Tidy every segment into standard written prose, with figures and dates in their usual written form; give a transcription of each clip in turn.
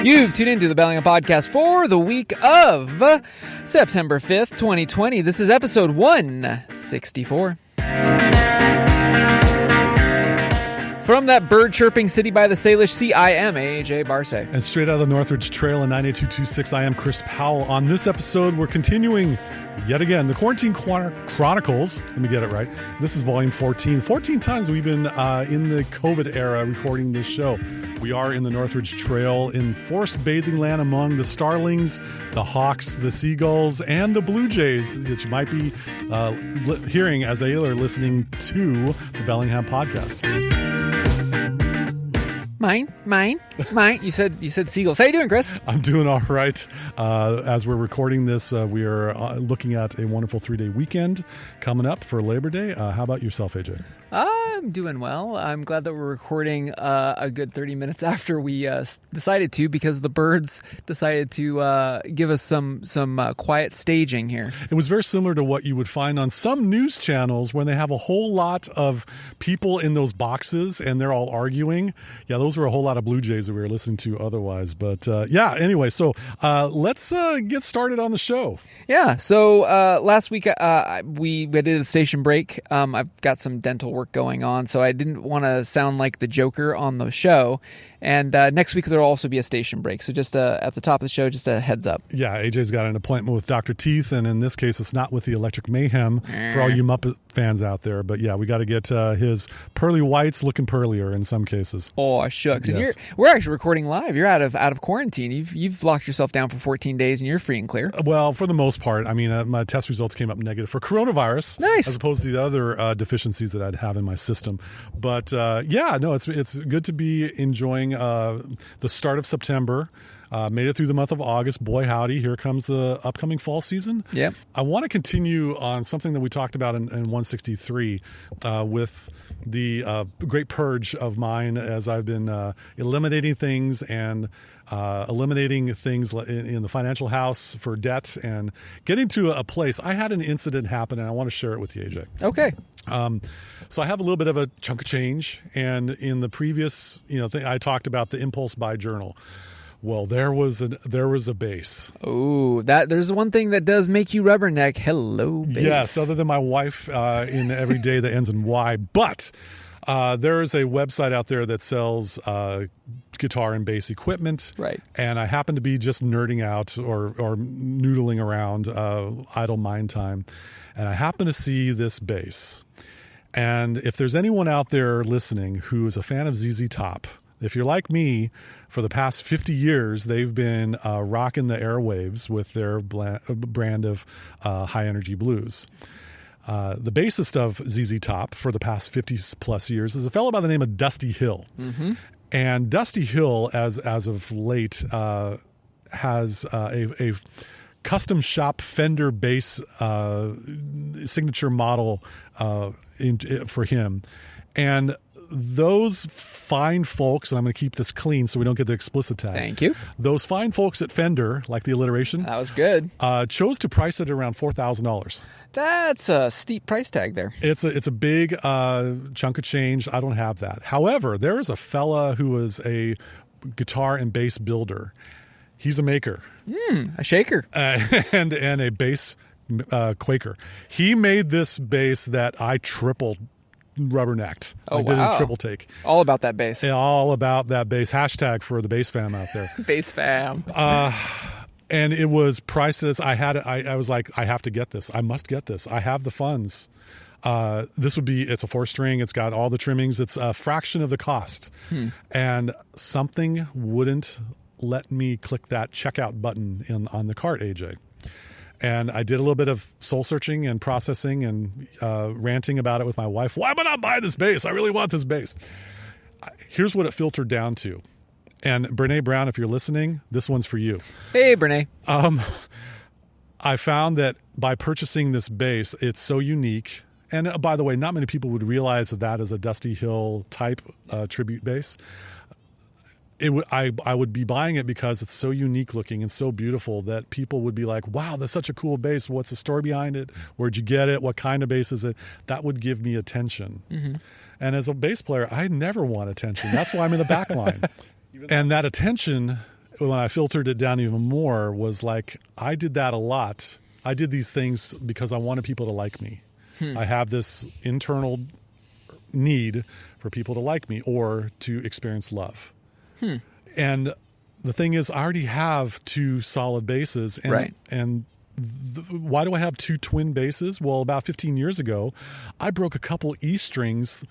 You've tuned into the Bellingham Podcast for the week of September 5th, 2020. This is episode 164. From that bird-chirping city by the Salish Sea, I am AJ Barce. And straight out of the Northridge Trail in 98226, I am Chris Powell. On this episode, we're continuing, yet again, the Quarantine Chronicles. Let me get it right. This is volume 14. 14 times we've been in the COVID era recording this show. We are in the Northridge Trail in forest bathing land among the starlings, the hawks, the seagulls, and the blue jays that you might be hearing as they are listening to the Bellingham Podcast. Mine. You said seagulls. How you doing, Chris? I'm doing all right. As we're recording this, we are looking at a wonderful 3-day weekend coming up for Labor Day. How about yourself, AJ? I'm doing well. I'm glad that we're recording a good 30 minutes after we decided to, because the birds decided to give us some quiet staging here. It was very similar to what you would find on some news channels when they have a whole lot of people in those boxes and they're all arguing. Yeah, those were a whole lot of blue jays that we were listening to otherwise. But anyway, so let's get started on the show. Yeah, so last week we did a station break. I've got some dental work going on, so I didn't want to sound like the Joker on the show. And next week there'll also be a station break. So just at the top of the show, just a heads up. Yeah, AJ's got an appointment with Dr. Teeth, and in this case, it's not with the Electric Mayhem for all you Muppet fans out there. But yeah, we got to get his pearly whites looking pearlier in some cases. Oh, shucks! Yes. And we're actually recording live. You're out of quarantine. You've locked yourself down for 14 days, and you're free and clear. Well, for the most part. I mean, my test results came up negative for coronavirus, nice, as opposed to the other deficiencies that I'd have in my system. But it's good to be enjoying the start of September. Made it through the month of August. Boy, howdy, here comes the upcoming fall season. Yep. I want to continue on something that we talked about in 163 with the great purge of mine as I've been eliminating things and eliminating things in the financial house for debt and getting to a place. I had an incident happen, and I want to share it with you, AJ. Okay. So I have a little bit of a chunk of change, and in the previous thing, I talked about the impulse buy journal. Well, there was a base. Oh, there's one thing that does make you rubberneck. Hello, base. Yes, other than my wife in every day that ends in Y. But there is a website out there that sells guitar and bass equipment. Right. And I happen to be just nerding out or noodling around idle mind time. And I happen to see this bass. And if there's anyone out there listening who is a fan of ZZ Top, if you're like me, for the past 50 years, they've been rocking the airwaves with their brand of high-energy blues. The bassist of ZZ Top for the past 50-plus years is a fellow by the name of Dusty Hill. Mm-hmm. And Dusty Hill, as of late, has a custom shop Fender bass signature model for him. And those fine folks, and I'm going to keep this clean so we don't get the explicit tag. Thank you. Those fine folks at Fender, like the alliteration. That was good. Chose to price it around $4,000. That's a steep price tag there. It's a big chunk of change. I don't have that. However, there is a fella who is a guitar and bass builder. He's a maker. A shaker. And a bass Quaker. He made this bass that I tripled rubbernecked. Oh, I did wow. a triple take. All about that bass. Yeah, all about that bass. Hashtag for the bass fam out there. Bass fam. And it was priced as I was like, I have to get this. I must get this. I have the funds. It's a 4-string. It's got all the trimmings. It's a fraction of the cost. And something wouldn't let me click that checkout button on the cart, AJ. And I did a little bit of soul searching and processing and ranting about it with my wife. Why am I not buying this bass? I really want this bass. Here's what it filtered down to. And Brene Brown, if you're listening, this one's for you. Hey, Brene. I found that by purchasing this bass, it's so unique. And by the way, not many people would realize that is a Dusty Hill type tribute bass. I would be buying it because it's so unique looking and so beautiful that people would be like, wow, that's such a cool bass. What's the story behind it? Where'd you get it? What kind of bass is it? That would give me attention. Mm-hmm. And as a bass player, I never want attention. That's why I'm in the back line. And that attention when I filtered it down even more, was like, I did that a lot. I did these things because I wanted people to like me. I have this internal need for people to like me or to experience love. And the thing is, I already have 2 solid bases. And, right. And why do I have 2 twin bases? Well, about 15 years ago, I broke a couple E strings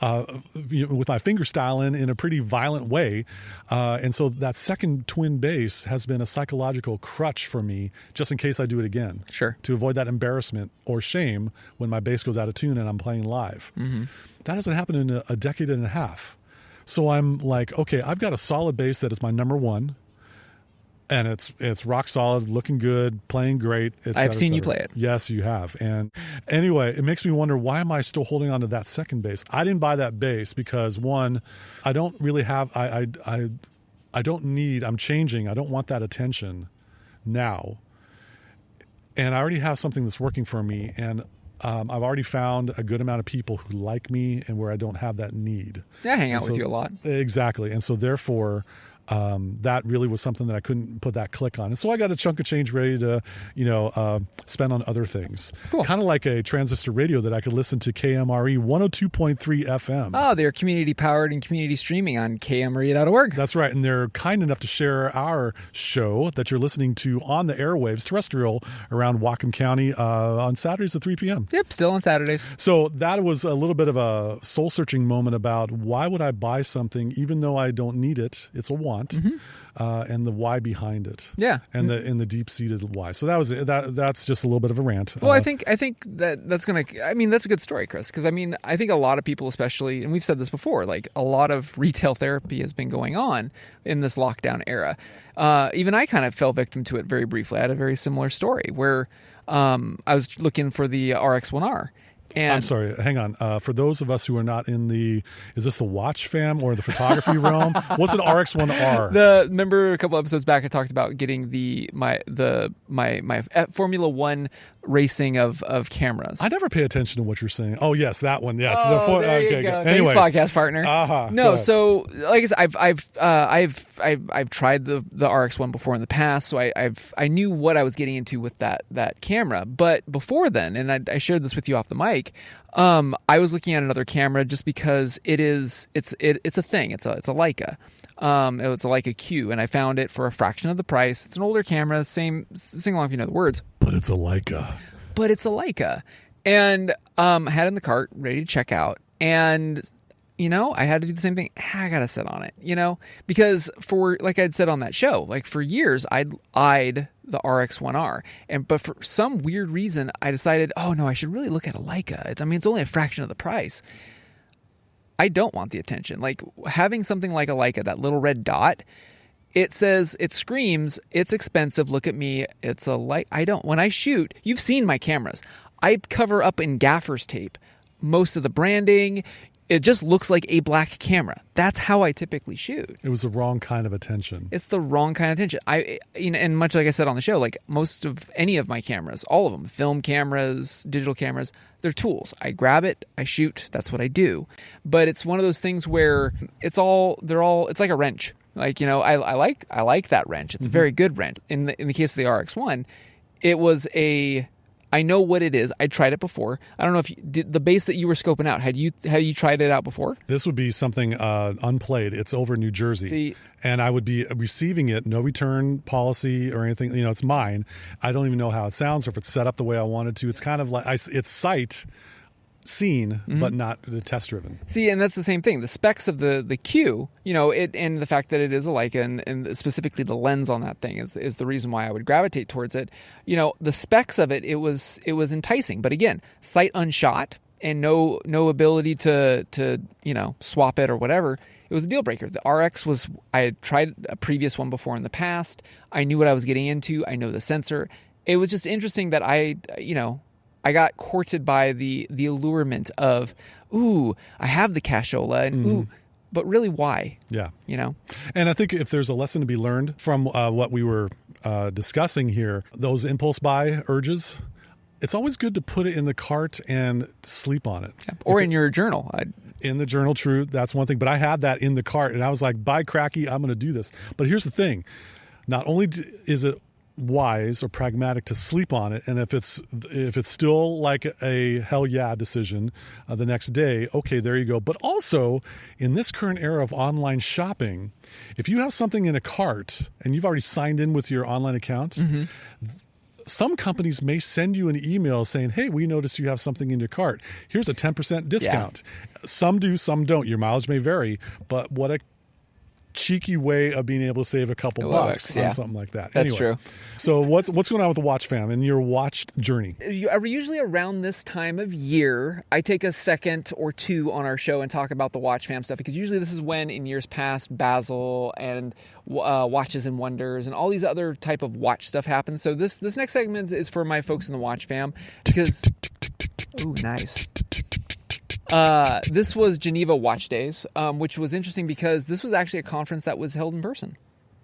with my finger style in a pretty violent way. And so that second twin bass has been a psychological crutch for me, just in case I do it again. Sure. To avoid that embarrassment or shame when my bass goes out of tune and I'm playing live. That hasn't happened in a decade and a half. So I'm like, okay, I've got a solid bass that is my number 1. And it's rock solid, looking good, playing great. I've seen you play it. Yes, you have. And anyway, it makes me wonder, why am I still holding on to that second bass? I didn't buy that bass because, one, I don't really have, I don't need, I'm changing. I don't want that attention now. And I already have something that's working for me. And I've already found a good amount of people who like me and where I don't have that need. Yeah, I hang out with you a lot. Exactly. And so therefore, that really was something that I couldn't put that click on. And so I got a chunk of change ready to, spend on other things. Cool. Kind of like a transistor radio that I could listen to KMRE 102.3 FM. Oh, they're community powered and community streaming on kmre.org. That's right. And they're kind enough to share our show that you're listening to on the airwaves, terrestrial, around Whatcom County on Saturdays at 3 p.m. Yep, still on Saturdays. So that was a little bit of a soul-searching moment about, why would I buy something even though I don't need it? It's a want. And the why behind it. Yeah. And the deep-seated why. So that's just a little bit of a rant. Well, I think that's going to, that's a good story, Chris, because I think a lot of people, especially, and we've said this before, like a lot of retail therapy has been going on in this lockdown era. Even I kind of fell victim to it very briefly. I had a very similar story where I was looking for the RX-1R. And I'm sorry, hang on. For those of us who are not in is this the watch fam or the photography realm? What's an RX-1R? Remember a couple episodes back I talked about getting my Formula One racing of cameras. I never pay attention to what you're saying. Oh yes, that one. Yes. There you go. Anyway. Thanks, podcast partner. No, so like I said, I've tried the RX-1 before in the past, so I knew what I was getting into with that camera. But before then, and I shared this with you off the mic. I was looking at another camera just because it's a thing. It's a Leica. It's a Leica Q, and I found it for a fraction of the price. It's an older camera, sing along if you know the words. But it's a Leica. And I had it in the cart, ready to check out. And I had to do the same thing. I got to sit on it, because like I'd said on that show, like for years I'd eyed the RX-1R, but for some weird reason I decided, oh no, I should really look at a Leica. It's only a fraction of the price. I don't want the attention. Like having something like a Leica, that little red dot, it screams, it's expensive. Look at me. It's a Leica. When I shoot, you've seen my cameras. I cover up in gaffer's tape most of the branding. It just looks like a black camera. That's how I typically shoot. It was the wrong kind of attention. It's the wrong kind of attention. And much like I said on the show, like most of any of my cameras, all of them, film cameras, digital cameras, they're tools. I grab it, I shoot. That's what I do. But it's one of those things where it's like a wrench. Like, I like that wrench. It's a very good wrench. In the case of the RX-1, it was I know what it is. I tried it before. I don't know if the bass that you were scoping out, have you tried it out before? This would be something unplayed. It's over in New Jersey. See, and I would be receiving it, no return policy or anything. It's mine. I don't even know how it sounds or if it's set up the way I wanted to. It's kind of like it's sight seen, but not the test driven. See, and that's the same thing. The specs of the Q, and the fact that it is a Leica and specifically the lens on that thing is the reason why I would gravitate towards it. The specs of it was enticing, but again, sight unshot and no ability to swap it or whatever. It was a deal breaker. The RX I had tried a previous one before in the past. I knew what I was getting into. I know the sensor. It was just interesting that I got courted by the allurement of, ooh, I have the cashola, and ooh, but really why? Yeah. And I think if there's a lesson to be learned from what we were discussing here, those impulse buy urges, it's always good to put it in the cart and sleep on it. Yeah. Or in your journal. In the journal, true. That's one thing. But I had that in the cart, and I was like, by cracky, I'm going to do this. But here's the thing. Not only is it wise or pragmatic to sleep on it, and if it's still like a hell yeah decision the next day, okay, there you go. But also, in this current era of online shopping, if you have something in a cart and you've already signed in with your online account, some companies may send you an email saying, hey, we noticed you have something in your cart. Here's a 10% discount. Yeah. Some do, some don't. Your mileage may vary, but what a cheeky way of being able to save a couple bucks on something like that. That's true. So what's going on with the watch fam and your watch journey? Usually around this time of year, I take a second or two on our show and talk about the watch fam stuff, because usually this is when in years past Basil and Watches and Wonders and all these other type of watch stuff happens. So this next segment is for my folks in the watch fam because ooh, nice. This was Geneva Watch Days, which was interesting because this was actually a conference that was held in person.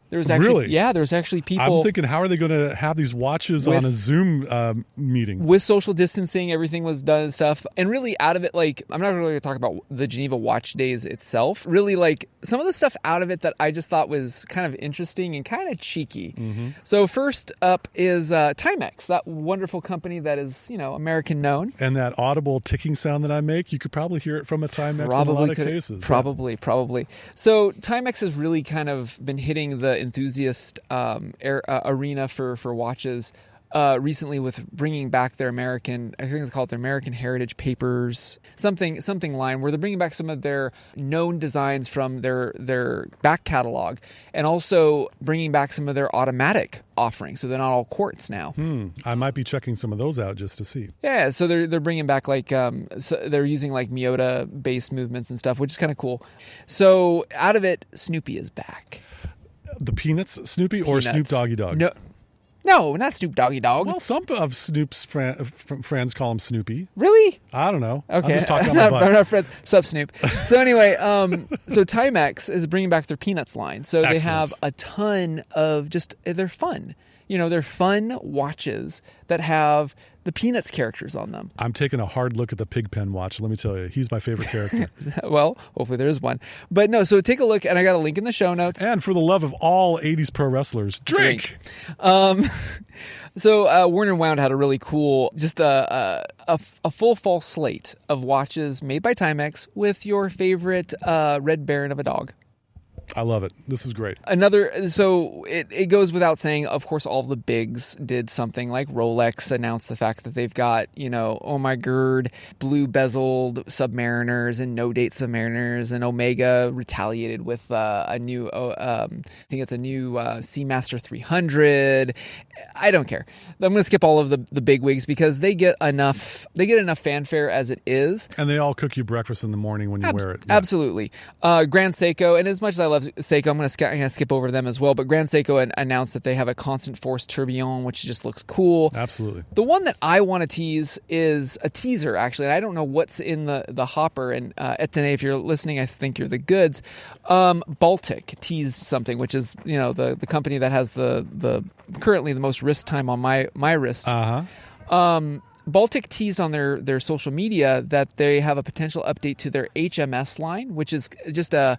There was actually, really? Yeah, there was actually people. I'm thinking, how are they going to have these watches on a Zoom meeting? With social distancing, everything was done and stuff. And really out of it, like, I'm not really going to talk about the Geneva Watch Days itself. Really, like, some of the stuff out of it that I just thought was kind of interesting and kind of cheeky. Mm-hmm. So first up is Timex, that wonderful company that is, American known. And that audible ticking sound that I make, you could probably hear it from a Timex in a lot of cases. Probably. So Timex has really kind of been hitting the enthusiast arena for watches recently with bringing back their American, I think they call it their American Heritage Papers, something line where they're bringing back some of their known designs from their back catalog, and also bringing back some of their automatic offerings, so they're not all quartz now. I might be checking some of those out just to see. Yeah, so they're bringing back like so they're using like Miyota based movements and stuff, which is kind of cool. So out of it, Snoopy is back. The Peanuts Snoopy or Snoop Doggy Dogg? No, not Snoop Doggy Dogg. Well, some of Snoop's friends call him Snoopy. Really? I don't know. Okay. I'm just talking about my butt. I'm not friends. Sup, Snoop. So anyway, so Timex is bringing back their Peanuts line. So Excellent. They have a ton of they're fun. They're fun watches that have the Peanuts characters on them. I'm taking a hard look at the Pigpen watch. Let me tell you, he's my favorite character. Well, hopefully there is one. But no, so take a look, and I got a link in the show notes. And for the love of all 80s pro wrestlers, drink! So Warner & Wound had a really cool, just a full fall slate of watches made by Timex with your favorite Red Baron of a dog. I love it. This is great. So it goes without saying, of course, all the bigs did something. Like Rolex announced the fact that they've got, Oh My Gird, blue bezeled Submariners and no date Submariners, and Omega retaliated with a new, I think it's a new Seamaster 300. I don't care. I'm going to skip all of the big wigs because they get enough fanfare as it is. And they all cook you breakfast in the morning when you wear it. Yeah. Absolutely. Grand Seiko, and as much as I love Seiko, I'm going to skip over them as well. But Grand Seiko announced that they have a constant force tourbillon, which just looks cool. Absolutely. The one that I want to tease is a teaser, actually. And I don't know what's in the hopper. And Etienne, if you're listening, I think you're the goods. Baltic teased something, which is the company that has the currently the most wrist time on my wrist. Baltic teased on their social media that they have a potential update to their HMS line, which is just a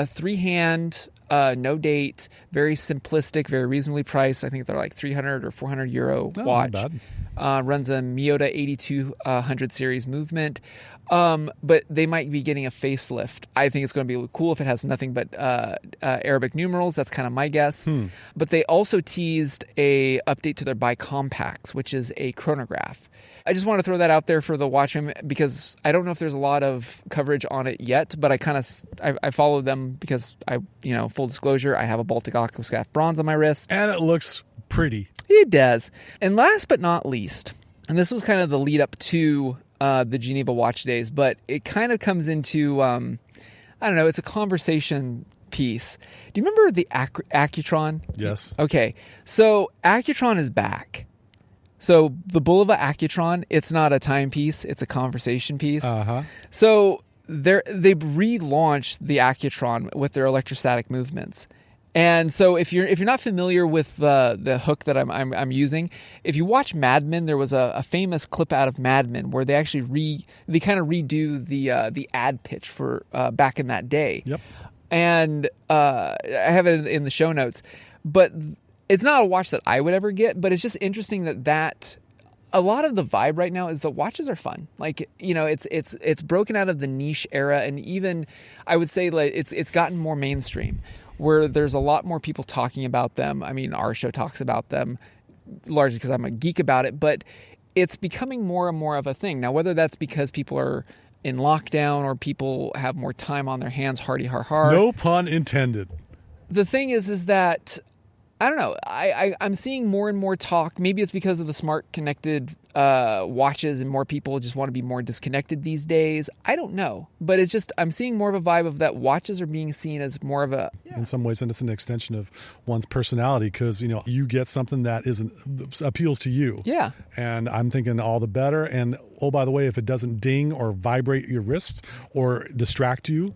three-hand, no date, very simplistic, very reasonably priced. I think they're like 300 or 400 euro watch. Not bad. Runs a Miyota 8200 series movement. But they might be getting a facelift. I think it's going to be cool if it has nothing but Arabic numerals. That's kind of my guess. But they also teased a update to their Bicompax, which is a chronograph. I just want to throw that out there for the watchroom because I don't know if there's a lot of coverage on it yet, but I follow them because full disclosure, I have a Baltic Aquascaph bronze on my wrist. And it looks pretty. It does. And last but not least, and this was kind of the lead up to the Geneva Watch Days, but it kind of comes into, I don't know, it's a conversation piece. Do you remember the Accutron? Yes. Okay. So Accutron is back. So the Bulova Accutron, it's not a timepiece, it's a conversation piece. So they relaunched the Accutron with their electrostatic movements. And so if you're not familiar with the hook that I'm using, if you watch Mad Men, there was a famous clip out of Mad Men where they actually kind of redo the ad pitch for back in that day. Yep. And I have it in the show notes, but it's not a watch that I would ever get. But it's just interesting that a lot of the vibe right now is the watches are fun. Like, you know, it's broken out of the niche era, and even I would say like it's gotten more mainstream, where there's a lot more people talking about them. I mean, our show talks about them largely because I'm a geek about it, but it's becoming more and more of a thing. Now, whether that's because people are in lockdown or people have more time on their hands, hardy har har. No pun intended. The thing is that, I don't know, I'm seeing more and more talk. Maybe it's because of the smart connected watches and more people just want to be more disconnected these days. I don't know. But it's just, I'm seeing more of a vibe of that watches are being seen as more of a... In some ways, and it's an extension of one's personality because, you know, you get something that appeals to you. Yeah. And I'm thinking all the better. And, oh, by the way, if it doesn't ding or vibrate your wrist or distract you,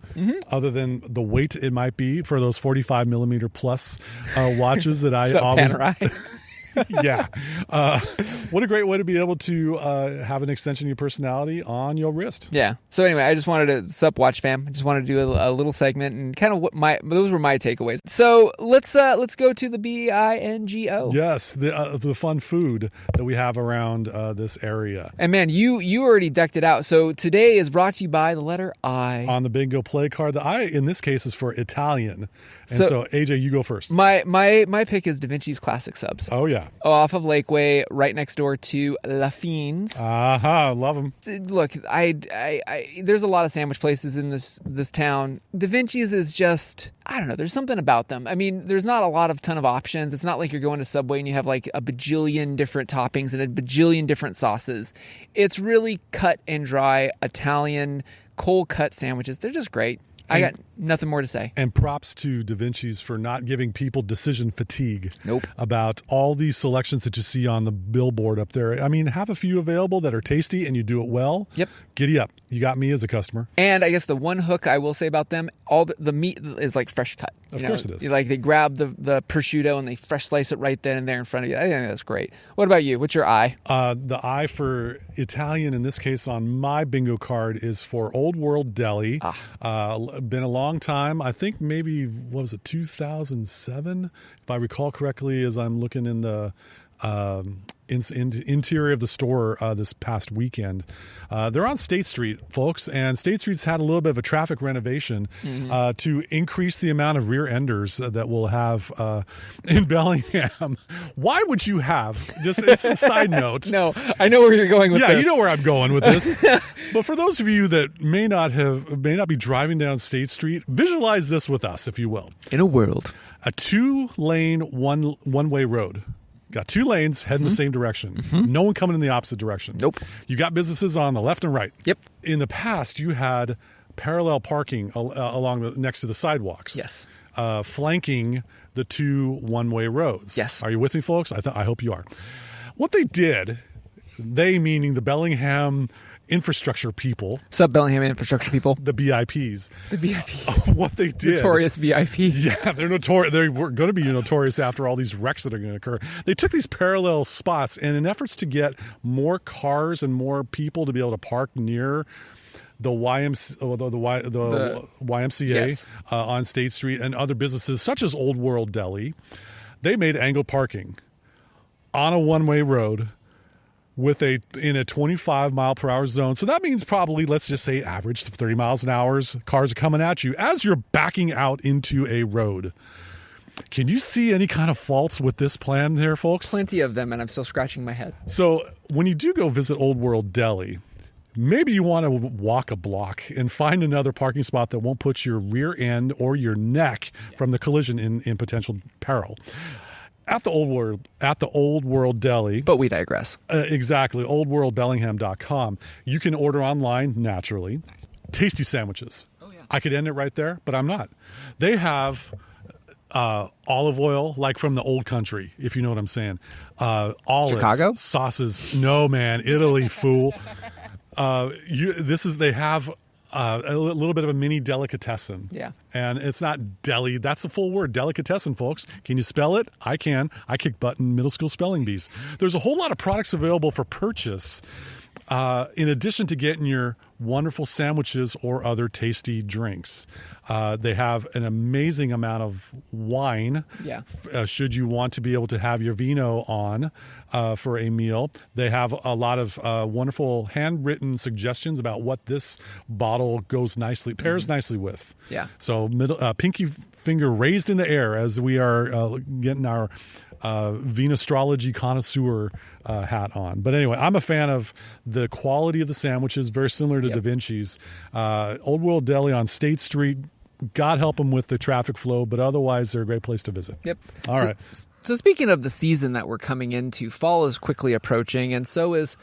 other than the weight it might be for those 45 millimeter plus watches that I always... Yeah. What a great way to be able to have an extension of your personality on your wrist. Yeah. So anyway, I just wanted to, sup watch fam. I just wanted to do a little segment and kind of those were my takeaways. So let's go to the bingo. Yes. The fun food that we have around this area. And man, you already decked it out. So today is brought to you by the letter I. On the bingo play card. The I in this case is for Italian. And so AJ, you go first. My pick is Da Vinci's Classic Subs. Oh yeah. Off of Lakeway, right next door to La Fine's. Love them. Look, there's a lot of sandwich places in this town. Da Vinci's is just, I don't know, there's something about them. I mean, there's not a ton of options. It's not like you're going to Subway and you have like a bajillion different toppings and a bajillion different sauces. It's really cut and dry Italian cold cut sandwiches. They're just great. I got nothing more to say. And props to Da Vinci's for not giving people decision fatigue. Nope. About all these selections that you see on the billboard up there. I mean, have a few available that are tasty and you do it well. Yep. Giddy up. You got me as a customer. And I guess the one hook I will say about them, all the meat is like fresh cut. Of course it is. Like they grab the prosciutto and they fresh slice it right then and there in front of you. I think that's great. What about you? What's your I? The I for Italian in this case on my bingo card is for Old World Deli. Been a long time. I think maybe, what was it, 2007? If I recall correctly, as I'm looking in the interior of the store this past weekend. They're on State Street, folks, and State Street's had a little bit of a traffic renovation to increase the amount of rear enders that we'll have in Bellingham. Why would you have, just it's a side note. No, I know where you're going with this. Yeah, you know where I'm going with this. But for those of you that may not be driving down State Street, visualize this with us, if you will. In a world. A 2-lane, one-way road. Got 2 lanes heading the same direction. No one coming in the opposite direction. Nope. You got businesses on the left and right. Yep. In the past, you had parallel parking along next to the sidewalks. Yes. Flanking the 2 one-way roads. Yes. Are you with me, folks? I hope you are. What they did, they meaning the Bellingham infrastructure people. Sub Bellingham infrastructure people. The BIPs. The BIP. What they did. Notorious BIP. Yeah, they're notorious. They were going to be notorious after all these wrecks that are going to occur. They took these parallel spots, and in efforts to get more cars and more people to be able to park near the YMCA Yes. On State Street and other businesses such as Old World Deli, they made angled parking on a one-way road in a 25 mile per hour zone. So that means probably, let's just say, average 30 miles an hour. Cars are coming at you as you're backing out into a road. Can you see any kind of faults with this plan there, folks? Plenty of them, and I'm still scratching my head. So when you do go visit Old World Deli, maybe you want to walk a block and find another parking spot that won't put your rear end or your neck from the collision in potential peril. At the Old World Deli. But we digress. Exactly. oldworldbellingham.com. You can order online, naturally. Tasty sandwiches. Oh, yeah. I could end it right there, but I'm not. They have olive oil, like from the old country, if you know what I'm saying. Olives. Chicago? Sauces. No, man. Italy, fool. They have a little bit of a mini delicatessen. Yeah. And it's not deli. That's the full word, delicatessen, folks. Can you spell it? I can. I kick butt in middle school spelling bees. There's a whole lot of products available for purchase in addition to getting your wonderful sandwiches or other tasty drinks. They have an amazing amount of wine. Yeah. Should you want to be able to have your vino on for a meal. They have a lot of wonderful handwritten suggestions about what this bottle pairs nicely with. Yeah. So pinky finger raised in the air as we are getting our Venastrology connoisseur hat on. But anyway, I'm a fan of the quality of the sandwiches, very similar to Da Vinci's. Old World Deli on State Street. God help them with the traffic flow, but otherwise they're a great place to visit. Yep. All right. So speaking of the season that we're coming into, fall is quickly approaching, and so is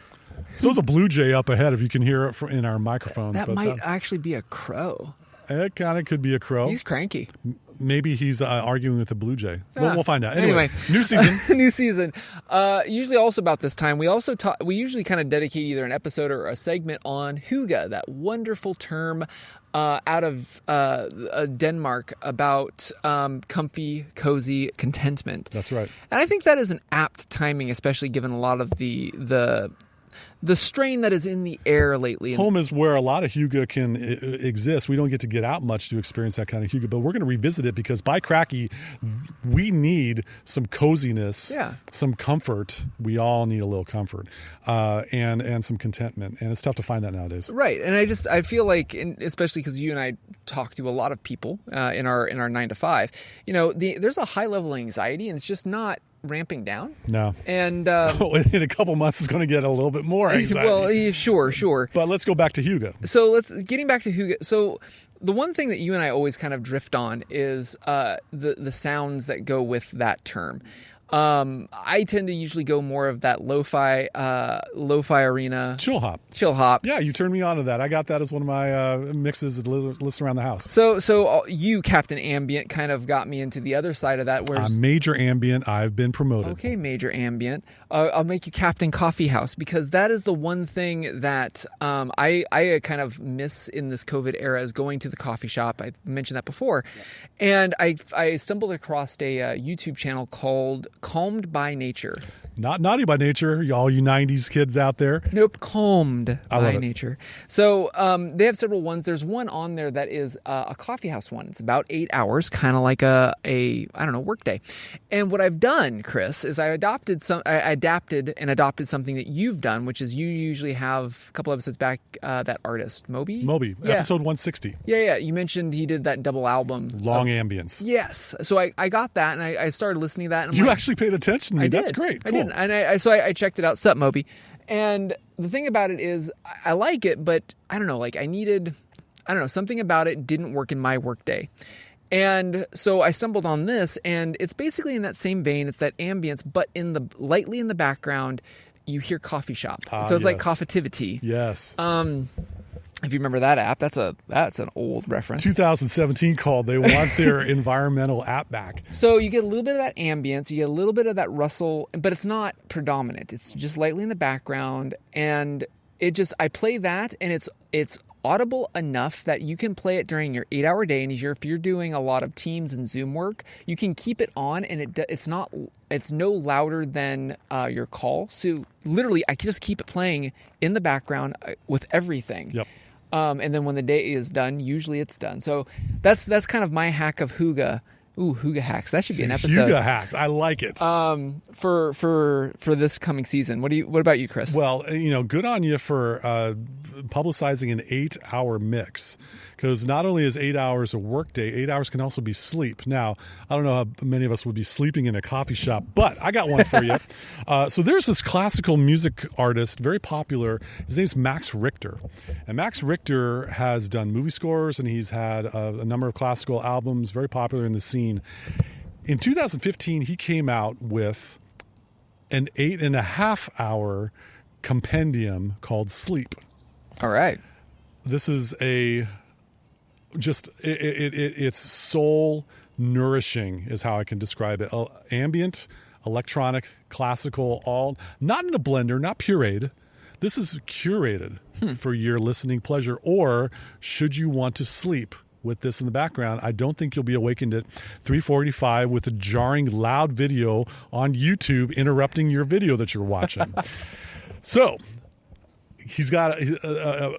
a blue jay up ahead if you can hear it in our microphones. That might actually be a crow. It kind of could be a crow. He's cranky. Maybe he's arguing with a blue jay. We'll find out. Anyway, new season. New season. Usually also about this time, we usually kind of dedicate either an episode or a segment on hygge, that wonderful term out of Denmark about comfy, cozy contentment. That's right. And I think that is an apt timing, especially given a lot of the strain that is in the air lately. Home is where a lot of hygge can exist. We don't get out much to experience that kind of hygge, but we're going to revisit it because by cracky, we need some coziness, some comfort. We all need a little comfort and some contentment, and it's tough to find that nowadays. Right, and I feel like, especially because you and I talk to a lot of people in our 9 to 5, there's a high level of anxiety, and it's just not ramping down. No. And in a couple months, it's going to get a little bit more anxiety. Well, sure. But let's go back to hygge. So getting back to hygge. So the one thing that you and I always kind of drift on is the sounds that go with that term. I tend to usually go more of that lo-fi arena. Chill hop. Yeah, you turned me on to that. I got that as one of my mixes that listen around the house. So you, Captain Ambient, kind of got me into the other side of that. Major Ambient, I've been promoted. Okay, Major Ambient. I'll make you Captain Coffee House, because that is the one thing that I kind of miss in this COVID era is going to the coffee shop. I mentioned that before. Yeah. And I stumbled across a YouTube channel called Calmed by Nature. Not Naughty by Nature, all you 90s kids out there. Nope, Calmed by Nature. So they have several ones. There's one on there that is a coffee house one. It's about 8 hours, kind of like a work day. And what I've done, Chris, is I adapted something that you've done, which is you usually have a couple episodes back, that artist, Moby, episode 160. Yeah. You mentioned he did that double album. Long Ambience. Yes. So I got that, and I started listening to that. And you actually paid attention to me. That's great. Cool. I did. And I checked it out. Sup, Moby. And the thing about it is I like it, but I don't know, something about it didn't work in my workday. And so I stumbled on this, and it's basically in that same vein. It's that ambience, but lightly in the background, you hear coffee shop. So it's like Coffeetivity. Yes. If you remember that app, that's an old reference. 2017 called. They want their environmental app back. So you get a little bit of that ambience, you get a little bit of that rustle, but it's not predominant. It's just lightly in the background, and I play that, and it's audible enough that you can play it during your 8-hour day, and if you're doing a lot of Teams and Zoom work, you can keep it on, and it's no louder than your call. So literally, I can just keep it playing in the background with everything. Yep. And then when the day is done, usually it's done. So that's kind of my hack of hygge. Ooh, hygge hacks. That should be an episode. Hygge hacks. I like it. For this coming season. What about you, Chris? Well, good on you for publicizing an 8-hour mix, because not only is 8 hours a work day, 8 hours can also be sleep. Now, I don't know how many of us would be sleeping in a coffee shop, but I got one for you. So there's this classical music artist, very popular. His name's Max Richter. And Max Richter has done movie scores, and he's had a number of classical albums, very popular in the scene. In 2015, he came out with an 8.5-hour compendium called Sleep. All right. This is it's soul nourishing is how I can describe it. Ambient, electronic, classical, all not in a blender, not pureed. This is curated for your listening pleasure. Or should you want to sleep with this in the background, I don't think you'll be awakened at 3:45 with a jarring, loud video on YouTube interrupting your video that you're watching. So he's got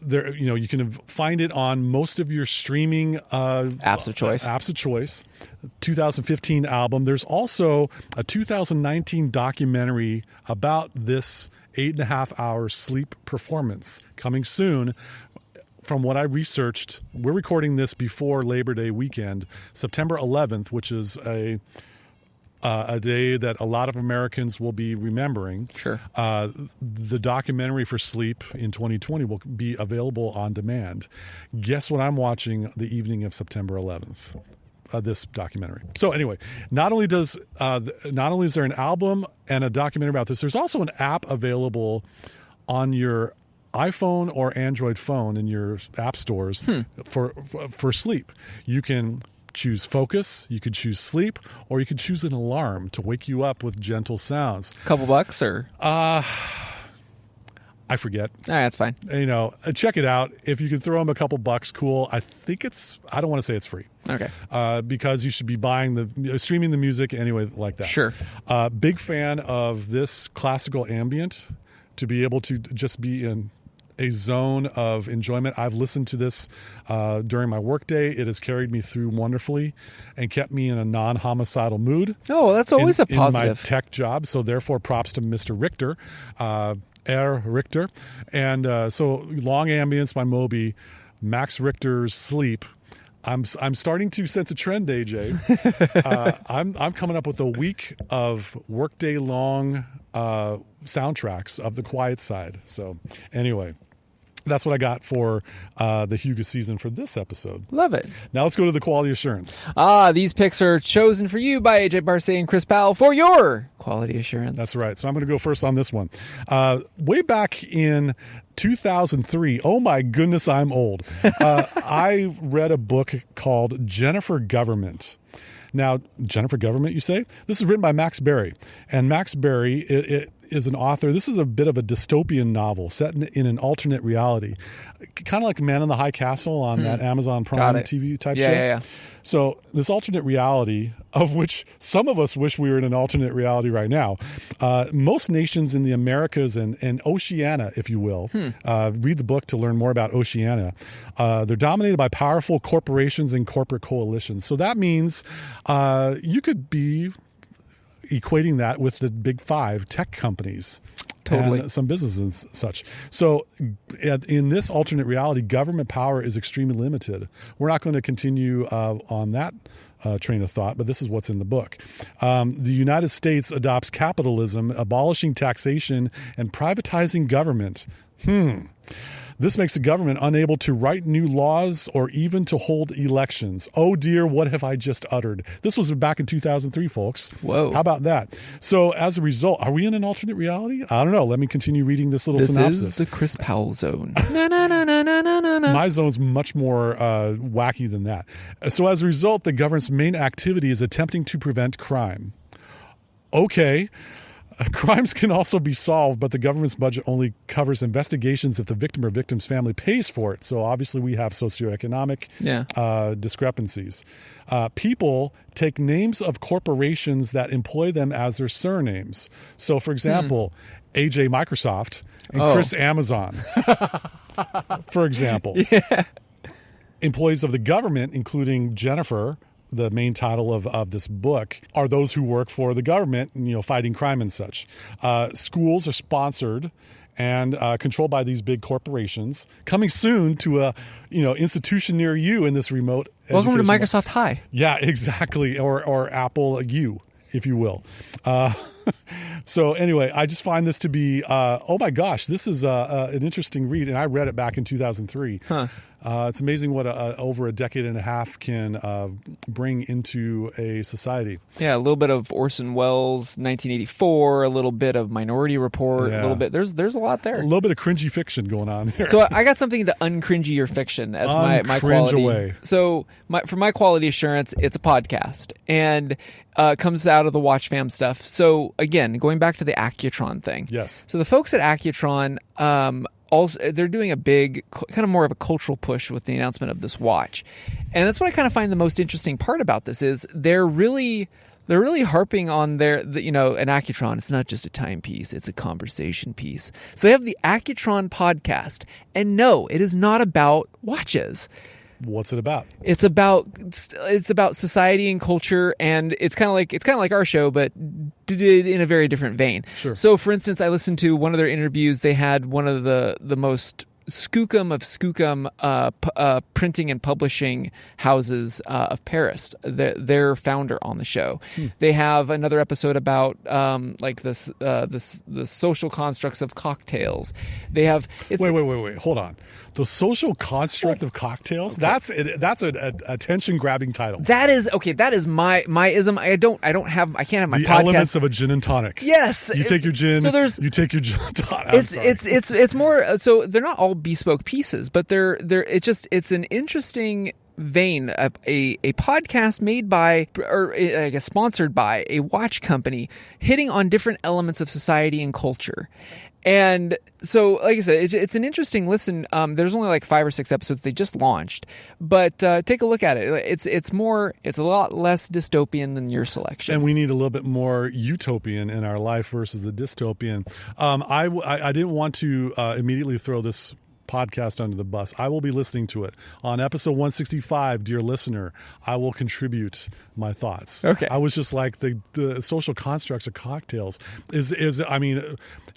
there. You know, you can find it on most of your streaming apps of choice. 2015 album. There's also a 2019 documentary about this 8.5 hour sleep performance coming soon. From what I researched, we're recording this before Labor Day weekend, September 11th, which is a day that a lot of Americans will be remembering. Sure. The documentary for sleep in 2020 will be available on demand. Guess what I'm watching the evening of September 11th? This documentary. So anyway, not only is there an album and a documentary about this, there's also an app available on your iPhone or Android phone in your app stores for sleep. You can choose focus, you could choose sleep, or you could choose an alarm to wake you up with gentle sounds. Couple bucks or? I forget. All right, that's fine. You know, check it out. If you can throw them a couple bucks, cool. I think I don't want to say it's free. Okay. Because you should be streaming the music anyway like that. Sure. Big fan of this classical ambient, to be able to just be in a zone of enjoyment. I've listened to this during my workday. It has carried me through wonderfully and kept me in a non-homicidal mood. Oh, that's always a positive. In my tech job. So therefore, props to Mr. Richter, Richter. And so long ambience by Moby, Max Richter's Sleep. I'm starting to sense a trend, AJ. I'm coming up with a week of workday long soundtracks of the quiet side. So anyway, that's what I got for the Hygge season for this episode. Love it. Now let's go to the quality assurance. These picks are chosen for you by AJ Barce and Chris Powell for your quality assurance. That's right. So I'm going to go first on this one. Way back in 2003, oh my goodness, I'm old. I read a book called Jennifer Government. Now, Jennifer Government, you say? This is written by Max Berry. And Max Berry is an author. This is a bit of a dystopian novel set in an alternate reality. Kind of like Man in the High Castle on that Amazon Prime TV type show. Yeah. So this alternate reality, of which some of us wish we were in an alternate reality right now, most nations in the Americas and Oceania, if you will, read the book to learn more about Oceania. They're dominated by powerful corporations and corporate coalitions. So that means you could be equating that with the big five tech companies. Totally. And some businesses and such. So in this alternate reality, government power is extremely limited. We're not going to continue on that train of thought, but this is what's in the book. The United States adopts capitalism, abolishing taxation and privatizing government. This makes the government unable to write new laws or even to hold elections. Oh dear, what have I just uttered? This was back in 2003, folks. Whoa. How about that? So as a result, are we in an alternate reality? I don't know. Let me continue reading this little synopsis. This is the Chris Powell zone. My zone's much more wacky than that. So as a result, the government's main activity is attempting to prevent crime. Okay. Crimes can also be solved, but the government's budget only covers investigations if the victim or victim's family pays for it. So obviously we have socioeconomic discrepancies. People take names of corporations that employ them as their surnames. So, for example, AJ Microsoft and Chris Amazon, for example. Yeah. Employees of the government, including Jennifer, the main title of this book, are those who work for the government, fighting crime and such. Schools are sponsored and controlled by these big corporations. Coming soon to a institution near you in this remote. Welcome to Microsoft High. Yeah, exactly, or Apple U, if you will. So anyway, I just find this to be, oh my gosh, this is an interesting read, and I read it back in 2003. It's amazing what over a decade and a half can bring into a society. Yeah, a little bit of Orson Welles, 1984, a little bit of Minority Report, a little bit. There's a lot there. A little bit of cringy fiction going on here. So I got something to uncringy your fiction as my quality. Away. So for my quality assurance, it's a podcast and comes out of the Watch Fam stuff. So again, going back to the Accutron thing. Yes. So the folks at Accutron, also, they're doing a big, kind of more of a cultural push with the announcement of this watch. And that's what I kind of find the most interesting part about this is they're really harping on an Accutron. It's not just a timepiece, it's a conversation piece. So they have the Accutron podcast. And no, it is not about watches. What's it about? It's about society and culture, and it's kind of like our show, but in a very different vein. Sure. So, for instance, I listened to one of their interviews. They had one of the most skookum of skookum printing and publishing houses of Paris, their founder on the show. They have another episode about the social constructs of cocktails. They have wait, hold on. The social construct of cocktails? Okay. That's a attention-grabbing title. That is my ism. I can't have my the podcast. elements of a gin and tonic. Yes. You take your gin, you take your gin and tonic. It's more so they're not all bespoke pieces, but it's an interesting vein, a podcast made by, or I guess sponsored by, a watch company hitting on different elements of society and culture. And so, like I said, it's an interesting listen. There's only like 5 or 6 episodes they just launched, but take a look at it. It's a lot less dystopian than your selection. And we need a little bit more utopian in our life versus the dystopian. I didn't want to immediately throw this podcast under the bus. I will be listening to it on episode 165. Dear listener, I will contribute my thoughts. Okay. I was just like the social constructs of cocktails. Is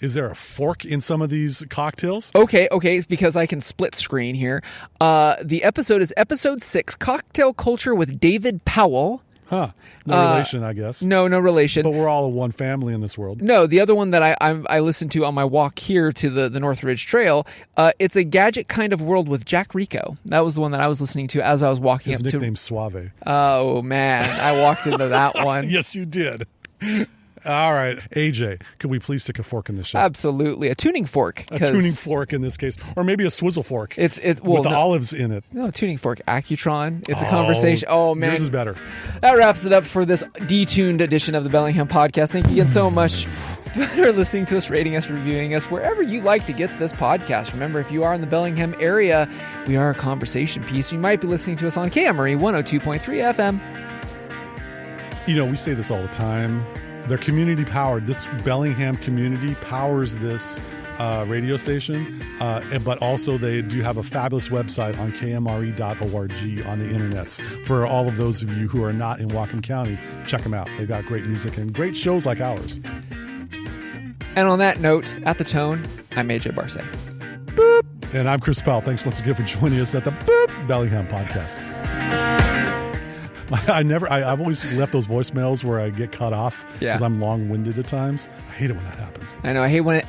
there a fork in some of these cocktails? Okay, it's because I can split screen here. The episode is episode 6, Cocktail Culture with David Powell. Huh. No relation, I guess. No relation. But we're all one family in this world. No, the other one that I listened to on my walk here to the Northridge Trail, it's a gadget kind of world with Jack Rico. That was the one that I was listening to as I was walking His up to... His nickname's Suave. Oh, man. I walked into that one. Yes, you did. All right. AJ, could we please stick a fork in this show? Absolutely. A tuning fork. A tuning fork in this case. Or maybe a swizzle fork with olives in it. No, tuning fork. Accutron. It's a conversation. Oh, man. Yours is better. That wraps it up for this detuned edition of the Bellingham Podcast. Thank you again so much for listening to us, rating us, reviewing us, wherever you like to get this podcast. Remember, if you are in the Bellingham area, we are a conversation piece. You might be listening to us on KMRE 102.3 FM. You know, we say this all the time. They're community powered. This Bellingham community powers this radio station, but also they do have a fabulous website on kmre.org on the internets. For all of those of you who are not in Whatcom County, check them out. They've got great music and great shows like ours. And on that note, at the tone, I'm AJ Barce. Boop. And I'm Chris Powell. Thanks once again for joining us at the Boop Bellingham Podcast. I've always left those voicemails where I get cut off because I'm long-winded at times. I hate it when that happens. I know. I hate when it...